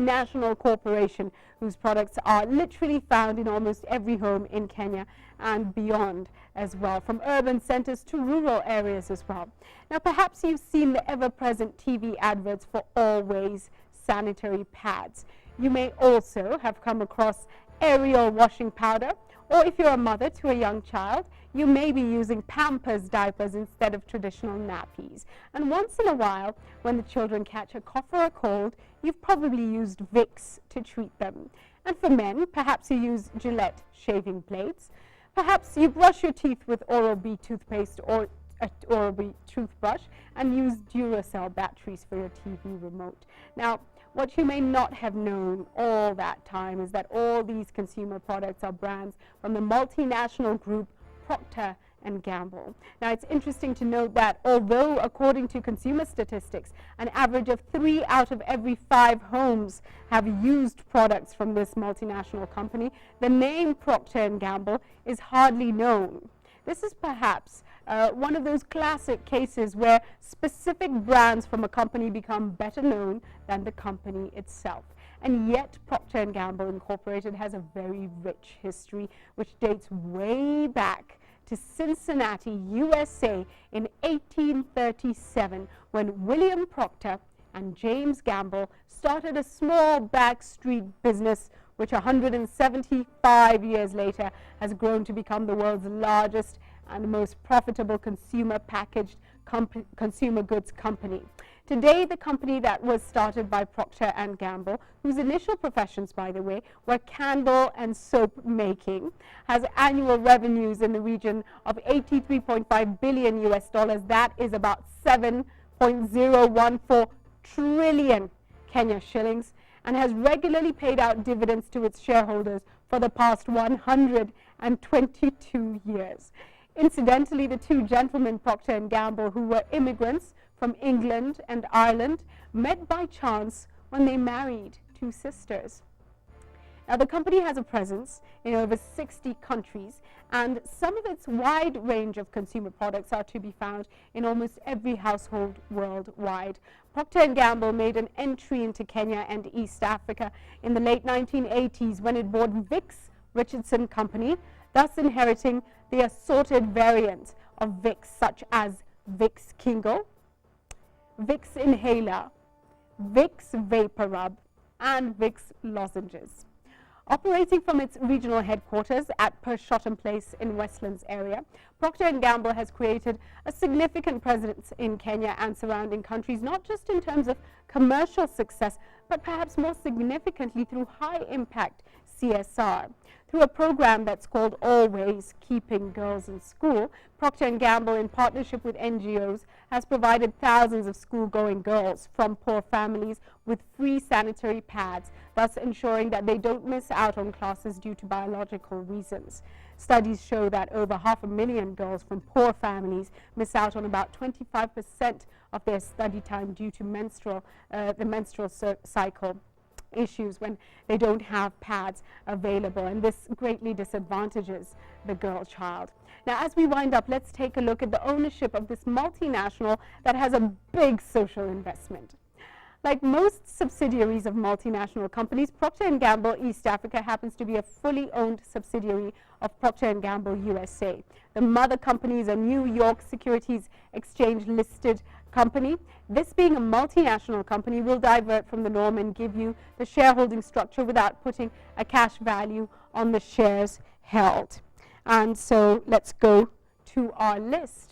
multinational corporation whose products are literally found in almost every home in Kenya and beyond as well, from urban centers to rural areas as well. Now, perhaps you've seen the ever-present TV adverts for Always sanitary pads. You may also have come across Ariel washing powder, or if you're a mother to a young child, you may be using Pampers diapers instead of traditional nappies. And once in a while, when the children catch a cough or a cold, you've probably used Vicks to treat them. And for men, perhaps you use Gillette shaving blades. Perhaps you brush your teeth with Oral-B toothpaste or Oral-B toothbrush and use Duracell batteries for your TV remote. Now, what you may not have known all that time is that all these consumer products are brands from the multinational group Proctor and Gamble. Now, it's interesting to note that although, according to consumer statistics, an average of 3 out of every 5 homes have used products from this multinational company, the name Procter and Gamble is hardly known. This is perhaps one of those classic cases where specific brands from a company become better known than the company itself. And yet Procter & Gamble Incorporated has a very rich history which dates way back to Cincinnati, USA in 1837, when William Proctor and James Gamble started a small backstreet business which 175 years later has grown to become the world's largest and most profitable consumer packaged consumer goods company. Today, the company that was started by Procter and Gamble, whose initial professions, by the way, were candle and soap making, has annual revenues in the region of 83.5 billion US dollars. That is about 7.014 trillion Kenya shillings, and has regularly paid out dividends to its shareholders for the past 122 years. Incidentally, the two gentlemen, Procter and Gamble, who were immigrants from England and Ireland, met by chance when they married 2 sisters. Now, the company has a presence in over 60 countries, and some of its wide range of consumer products are to be found in almost every household worldwide. Procter & Gamble made an entry into Kenya and East Africa in the late 1980s when it bought Vicks Richardson Company, thus inheriting the assorted variants of Vicks such as Vicks Kingo, Vicks Inhaler, Vicks Vapor Rub, and Vicks Lozenges. Operating from its regional headquarters at Pershottam Place in Westlands area, Procter & Gamble has created a significant presence in Kenya and surrounding countries, not just in terms of commercial success, but perhaps more significantly through high-impact CSR. Through a program that's called Always Keeping Girls in School, Procter & Gamble, in partnership with NGOs, has provided thousands of school-going girls from poor families with free sanitary pads, thus ensuring that they don't miss out on classes due to biological reasons. Studies show that over 500,000 girls from poor families miss out on about 25% of their study time due to the menstrual cycle issues when they don't have pads available, and this greatly disadvantages the girl child. Now, as we wind up, let's take a look at the ownership of this multinational that has a big social investment. Like most subsidiaries of multinational companies, Procter & Gamble East Africa happens to be a fully owned subsidiary of Procter & Gamble USA. The mother company is a New York Securities Exchange listed company. This, being a multinational company, will divert from the norm and give you the shareholding structure without putting a cash value on the shares held. And so let's go to our list.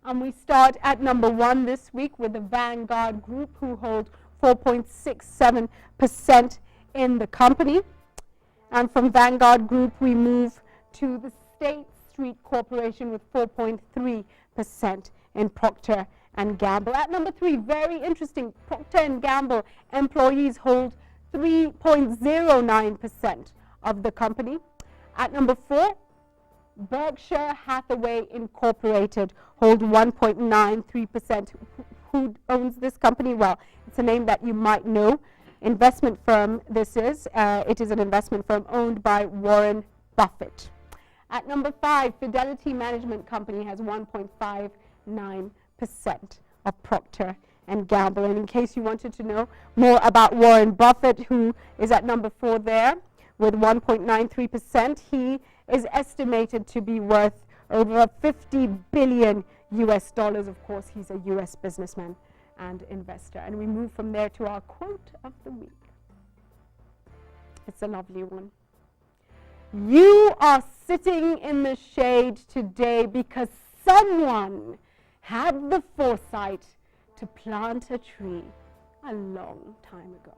And we start at number 1 this week with the Vanguard Group, who hold 4.67% in the company. And from Vanguard Group, we move to the State Street Corporation with 4.3% in Procter & Gamble. At number 3, very interesting, Procter & Gamble employees hold 3.09% of the company. At number 4, Berkshire Hathaway Incorporated hold 1.93%. Who owns this company? Well, it's a name that you might know. Investment firm this is. It is an investment firm owned by Warren Buffett. At number 5, Fidelity Management Company has 1.59% of Procter and Gamble. And in case you wanted to know more about Warren Buffett, who is at number 4 there with 1.93%, he is estimated to be worth over 50 billion US dollars. Of course, he's a US businessman and investor. And we move from there to our quote of the week. It's a lovely one. You are sitting in the shade today because someone had the foresight to plant a tree a long time ago.